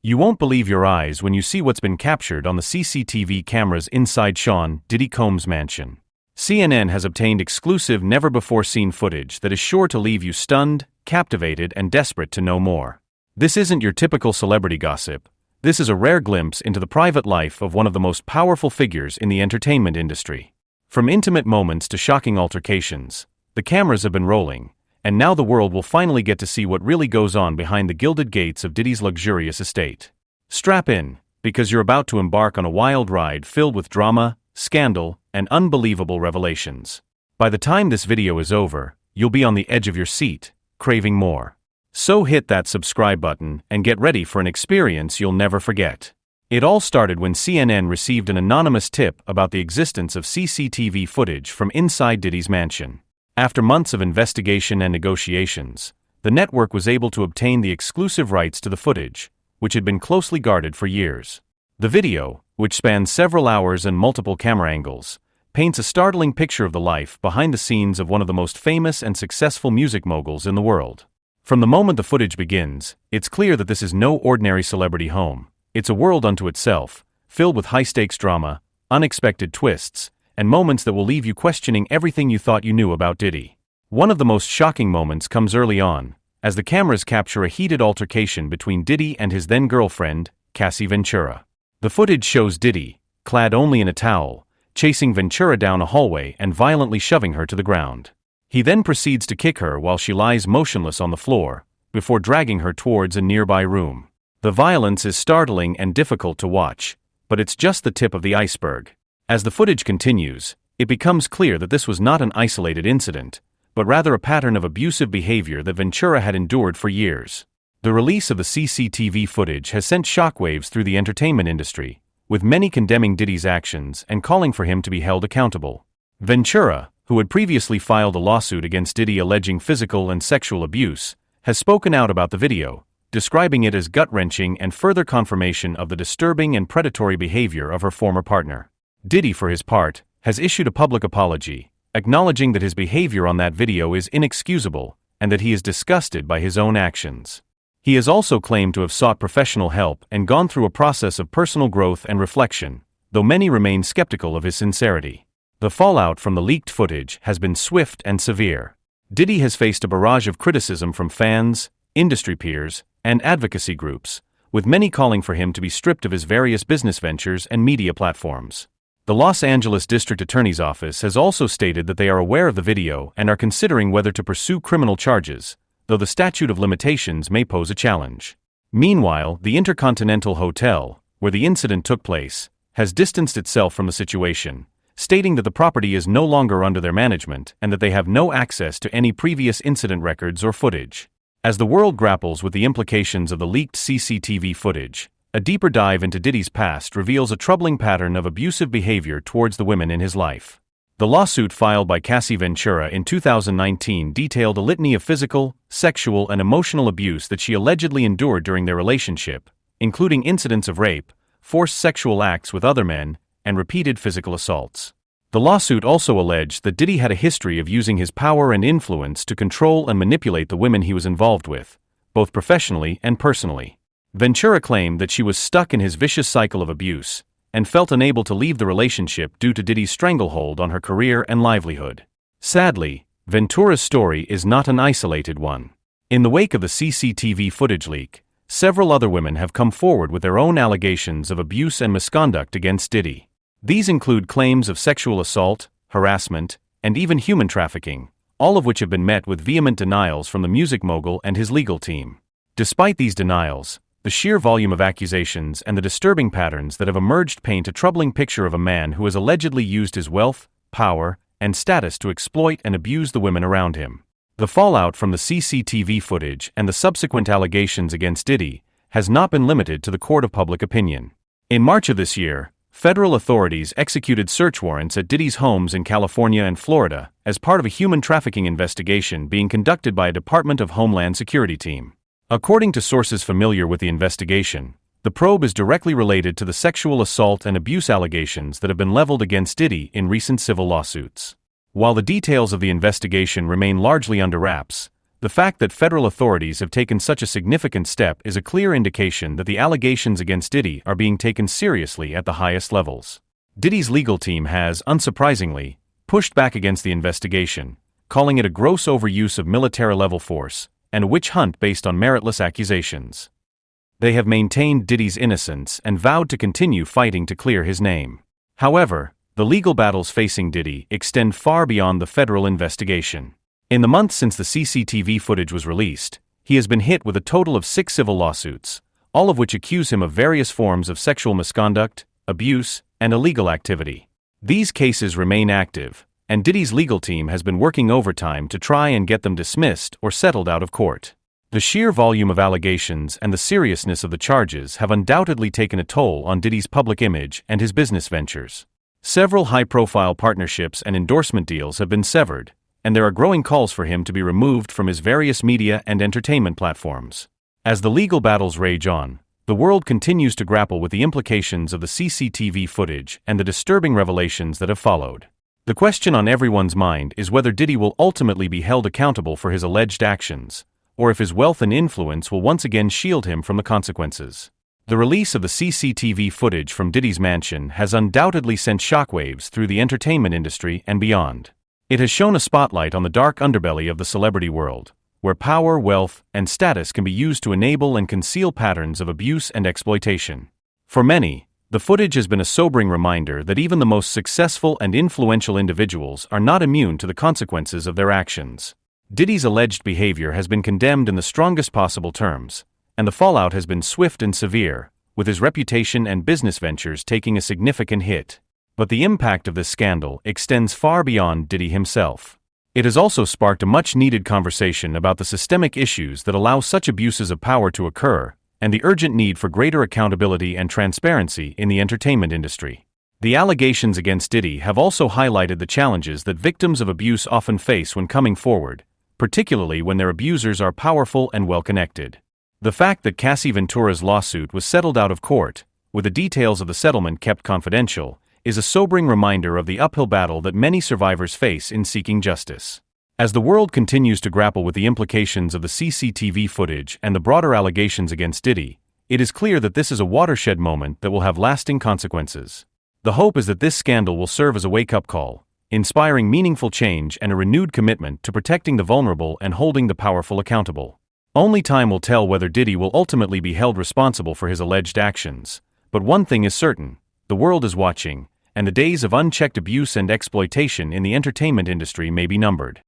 You won't believe your eyes when you see what's been captured on the CCTV cameras inside Sean Diddy Combs' mansion. CNN has obtained exclusive never-before-seen footage that is sure to leave you stunned, captivated, and desperate to know more. This isn't your typical celebrity gossip. This is a rare glimpse into the private life of one of the most powerful figures in the entertainment industry. From intimate moments to shocking altercations, the cameras have been rolling, and now the world will finally get to see what really goes on behind the gilded gates of Diddy's luxurious estate. Strap in, because you're about to embark on a wild ride filled with drama, scandal, and unbelievable revelations. By the time this video is over, you'll be on the edge of your seat, craving more. So hit that subscribe button and get ready for an experience you'll never forget. It all started when CNN received an anonymous tip about the existence of CCTV footage from inside Diddy's mansion. After months of investigation and negotiations, the network was able to obtain the exclusive rights to the footage, which had been closely guarded for years. The video, which spans several hours and multiple camera angles, paints a startling picture of the life behind the scenes of one of the most famous and successful music moguls in the world. From the moment the footage begins, it's clear that this is no ordinary celebrity home. It's a world unto itself, filled with high-stakes drama, unexpected twists, and moments that will leave you questioning everything you thought you knew about Diddy. One of the most shocking moments comes early on, as the cameras capture a heated altercation between Diddy and his then-girlfriend, Cassie Ventura. The footage shows Diddy, clad only in a towel, chasing Ventura down a hallway and violently shoving her to the ground. He then proceeds to kick her while she lies motionless on the floor, before dragging her towards a nearby room. The violence is startling and difficult to watch, but it's just the tip of the iceberg. As the footage continues, it becomes clear that this was not an isolated incident, but rather a pattern of abusive behavior that Ventura had endured for years. The release of the CCTV footage has sent shockwaves through the entertainment industry, with many condemning Diddy's actions and calling for him to be held accountable. Ventura, who had previously filed a lawsuit against Diddy alleging physical and sexual abuse, has spoken out about the video, describing it as gut-wrenching and further confirmation of the disturbing and predatory behavior of her former partner. Diddy, for his part, has issued a public apology, acknowledging that his behavior on that video is inexcusable and that he is disgusted by his own actions. He has also claimed to have sought professional help and gone through a process of personal growth and reflection, though many remain skeptical of his sincerity. The fallout from the leaked footage has been swift and severe. Diddy has faced a barrage of criticism from fans, industry peers, and advocacy groups, with many calling for him to be stripped of his various business ventures and media platforms. The Los Angeles District Attorney's Office has also stated that they are aware of the video and are considering whether to pursue criminal charges, though the statute of limitations may pose a challenge. Meanwhile, the Intercontinental Hotel, where the incident took place, has distanced itself from the situation, stating that the property is no longer under their management and that they have no access to any previous incident records or footage. As the world grapples with the implications of the leaked CCTV footage, a deeper dive into Diddy's past reveals a troubling pattern of abusive behavior towards the women in his life. The lawsuit filed by Cassie Ventura in 2019 detailed a litany of physical, sexual, and emotional abuse that she allegedly endured during their relationship, including incidents of rape, forced sexual acts with other men, and repeated physical assaults. The lawsuit also alleged that Diddy had a history of using his power and influence to control and manipulate the women he was involved with, both professionally and personally. Ventura claimed that she was stuck in his vicious cycle of abuse and felt unable to leave the relationship due to Diddy's stranglehold on her career and livelihood. Sadly, Ventura's story is not an isolated one. In the wake of the CCTV footage leak, several other women have come forward with their own allegations of abuse and misconduct against Diddy. These include claims of sexual assault, harassment, and even human trafficking, all of which have been met with vehement denials from the music mogul and his legal team. Despite these denials, the sheer volume of accusations and the disturbing patterns that have emerged paint a troubling picture of a man who has allegedly used his wealth, power, and status to exploit and abuse the women around him. The fallout from the CCTV footage and the subsequent allegations against Diddy has not been limited to the court of public opinion. In March of this year, federal authorities executed search warrants at Diddy's homes in California and Florida as part of a human trafficking investigation being conducted by a Department of Homeland Security team. According to sources familiar with the investigation, the probe is directly related to the sexual assault and abuse allegations that have been leveled against Diddy in recent civil lawsuits. While the details of the investigation remain largely under wraps, The fact that federal authorities have taken such a significant step is a clear indication that the allegations against Diddy are being taken seriously at the highest levels. Diddy's legal team has, unsurprisingly, pushed back against the investigation, calling it a gross overuse of military-level force and a witch hunt based on meritless accusations. They have maintained Diddy's innocence and vowed to continue fighting to clear his name. However, the legal battles facing Diddy extend far beyond the federal investigation. In the months since the CCTV footage was released, he has been hit with a total of 6 civil lawsuits, all of which accuse him of various forms of sexual misconduct, abuse, and illegal activity. These cases remain active, and Diddy's legal team has been working overtime to try and get them dismissed or settled out of court. The sheer volume of allegations and the seriousness of the charges have undoubtedly taken a toll on Diddy's public image and his business ventures. Several high-profile partnerships and endorsement deals have been severed, and there are growing calls for him to be removed from his various media and entertainment platforms. As the legal battles rage on, the world continues to grapple with the implications of the CCTV footage and the disturbing revelations that have followed. The question on everyone's mind is whether Diddy will ultimately be held accountable for his alleged actions, or if his wealth and influence will once again shield him from the consequences. The release of the CCTV footage from Diddy's mansion has undoubtedly sent shockwaves through the entertainment industry and beyond. It has shone a spotlight on the dark underbelly of the celebrity world, where power, wealth, and status can be used to enable and conceal patterns of abuse and exploitation. For many, the footage has been a sobering reminder that even the most successful and influential individuals are not immune to the consequences of their actions. Diddy's alleged behavior has been condemned in the strongest possible terms, and the fallout has been swift and severe, with his reputation and business ventures taking a significant hit. But the impact of this scandal extends far beyond Diddy himself. It has also sparked a much-needed conversation about the systemic issues that allow such abuses of power to occur, and the urgent need for greater accountability and transparency in the entertainment industry. The allegations against Diddy have also highlighted the challenges that victims of abuse often face when coming forward, particularly when their abusers are powerful and well-connected. The fact that Cassie Ventura's lawsuit was settled out of court, with the details of the settlement kept confidential, is a sobering reminder of the uphill battle that many survivors face in seeking justice. As the world continues to grapple with the implications of the CCTV footage and the broader allegations against Diddy, it is clear that this is a watershed moment that will have lasting consequences. The hope is that this scandal will serve as a wake-up call, inspiring meaningful change and a renewed commitment to protecting the vulnerable and holding the powerful accountable. Only time will tell whether Diddy will ultimately be held responsible for his alleged actions, but one thing is certain: the world is watching, and the days of unchecked abuse and exploitation in the entertainment industry may be numbered.